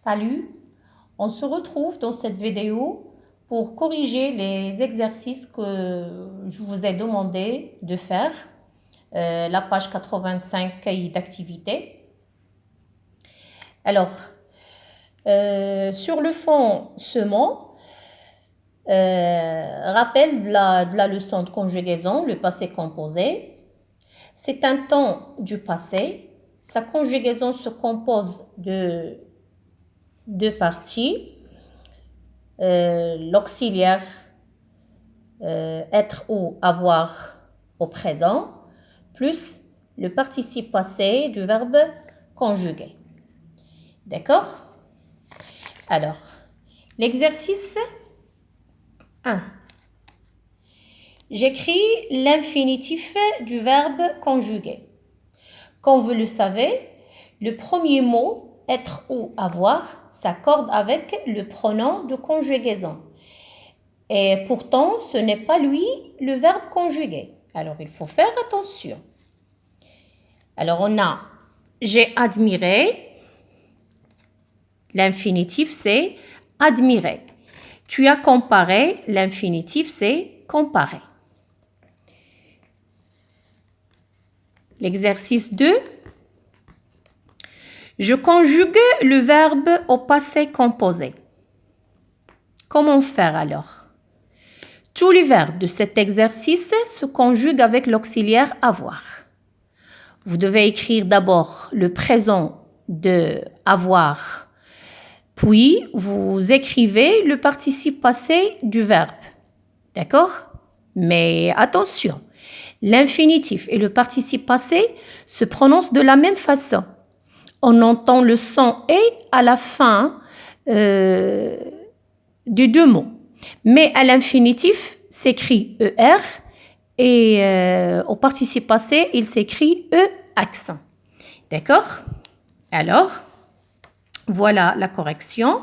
Salut, on se retrouve dans cette vidéo pour corriger les exercices que je vous ai demandé de faire, la page 85 cahier d'activité. Alors, sur le fond semant, rappel de la leçon de conjugaison, le passé composé. C'est un temps du passé. Sa conjugaison se compose de deux parties. L'auxiliaire être ou avoir au présent, plus le participe passé du verbe conjugué. D'accord? Alors, l'exercice 1. J'écris l'infinitif du verbe conjugué. Comme vous le savez, le premier mot être ou avoir s'accorde avec le pronom de conjugaison. Et pourtant, ce n'est pas lui le verbe conjugué. Alors, il faut faire attention. Alors, on a j'ai admiré. L'infinitif, c'est admirer. Tu as comparé. L'infinitif, c'est comparer. L'exercice 2. Je conjugue le verbe au passé composé. Comment faire alors? Tous les verbes de cet exercice se conjuguent avec l'auxiliaire avoir. Vous devez écrire d'abord le présent de avoir, puis vous écrivez le participe passé du verbe. D'accord? Mais attention, l'infinitif et le participe passé se prononcent de la même façon. On entend le son « et » à la fin des deux mots. Mais à l'infinitif, s'écrit ER et au participe passé, il s'écrit E accent. D'accord? Alors, voilà la correction.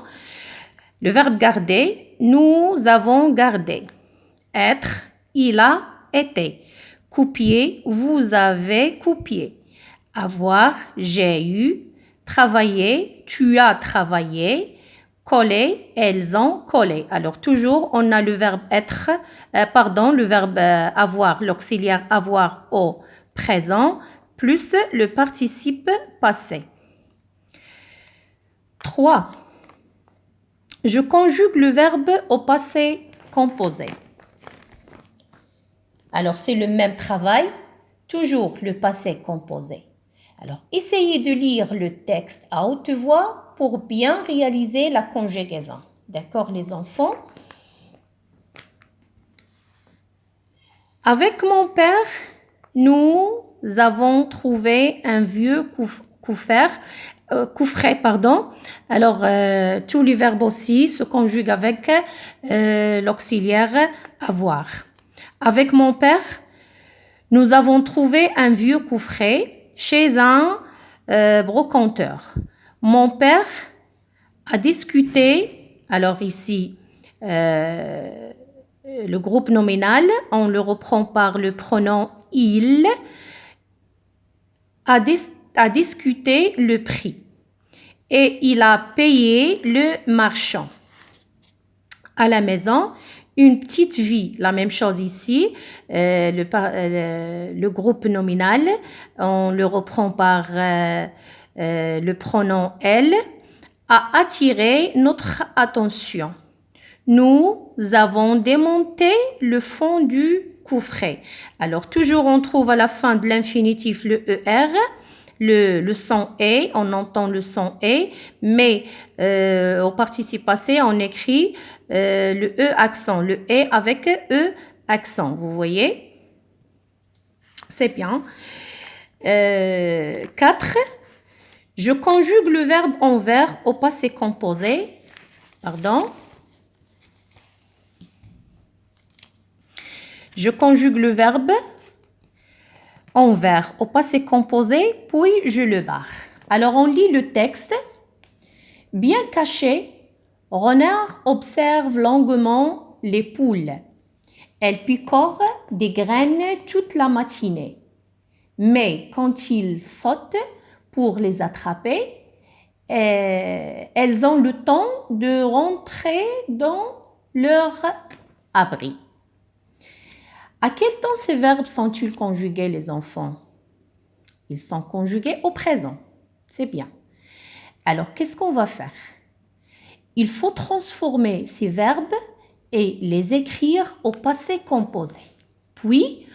Le verbe garder, nous avons gardé. Être, il a été. Copier, vous avez copié. Avoir, j'ai eu. Travailler, tu as travaillé. Coller, elles ont collé. Alors, toujours, on a le verbe être, le verbe avoir, l'auxiliaire avoir au présent, plus le participe passé. 3. Je conjugue le verbe au passé composé. Alors, c'est le même travail, toujours le passé composé. Alors, essayez de lire le texte à haute voix pour bien réaliser la conjugaison. D'accord, les enfants? Avec mon père, nous avons trouvé un vieux coffret. Alors, tous les verbes aussi se conjuguent avec l'auxiliaire avoir. Avec mon père, nous avons trouvé un vieux coffret chez un brocanteur. Mon père a discuté, alors ici, le groupe nominal, on le reprend par le pronom il, a discuté le prix et il a payé le marchand. À la maison, une petite vie, la même chose ici, le groupe nominal, on le reprend par le pronom elle, a attiré notre attention. Nous avons démonté le fond du coffret. Alors, toujours on trouve à la fin de l'infinitif le ER, le son est, on entend le son est, mais au participe passé, on écrit le E accent, le est avec E accent, vous voyez? C'est bien. 4. Je conjugue le verbe envers au passé composé. Je conjugue le verbe envers au passé composé, puis je le barre. Alors, on lit le texte. Bien caché, Renard observe longuement les poules. Elles picorent des graines toute la matinée. Mais quand il saute pour les attraper, elles ont le temps de rentrer dans leur abri. À quel temps ces verbes sont-ils conjugués, les enfants? Ils sont conjugués au présent. C'est bien. Alors, qu'est-ce qu'on va faire? Il faut transformer ces verbes et les écrire au passé composé. Puis,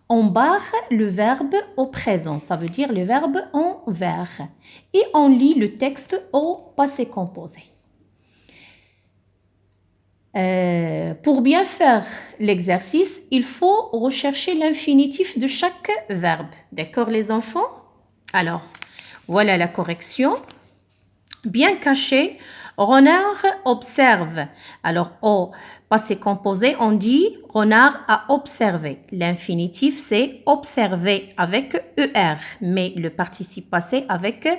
on barre le verbe au présent, ça veut dire le verbe en vert. Et on lit le texte au passé composé. Pour bien faire l'exercice, il faut rechercher l'infinitif de chaque verbe. D'accord, les enfants? Alors, voilà la correction. Bien caché, Renard observe. Alors, au passé composé, on dit Renard a observé. L'infinitif, c'est observer avec ER, mais le participe passé avec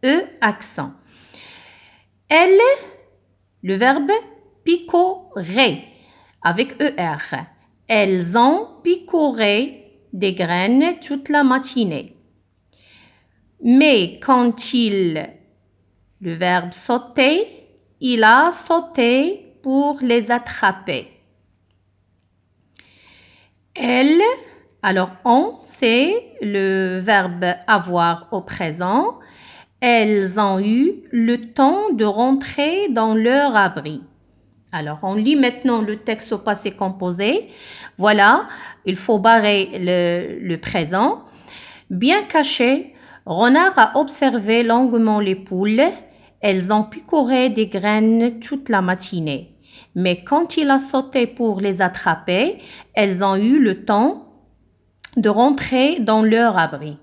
E accent. Elle, le verbe picorer avec ER. Elles ont picoré des graines toute la matinée. Mais quand le verbe sauter, il a sauté pour les attraper. Elle, alors on, c'est le verbe avoir au présent. Elles ont eu le temps de rentrer dans leur abri. Alors, on lit maintenant le texte au passé composé. Voilà, il faut barrer le présent. Bien caché, Renard a observé longuement les poules. Elles ont picoré des graines toute la matinée. Mais quand il a sauté pour les attraper, elles ont eu le temps de rentrer dans leur abri.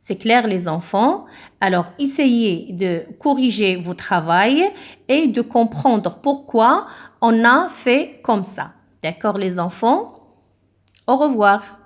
C'est clair, les enfants? Alors, essayez de corriger vos travaux et de comprendre pourquoi on a fait comme ça. D'accord, les enfants? Au revoir.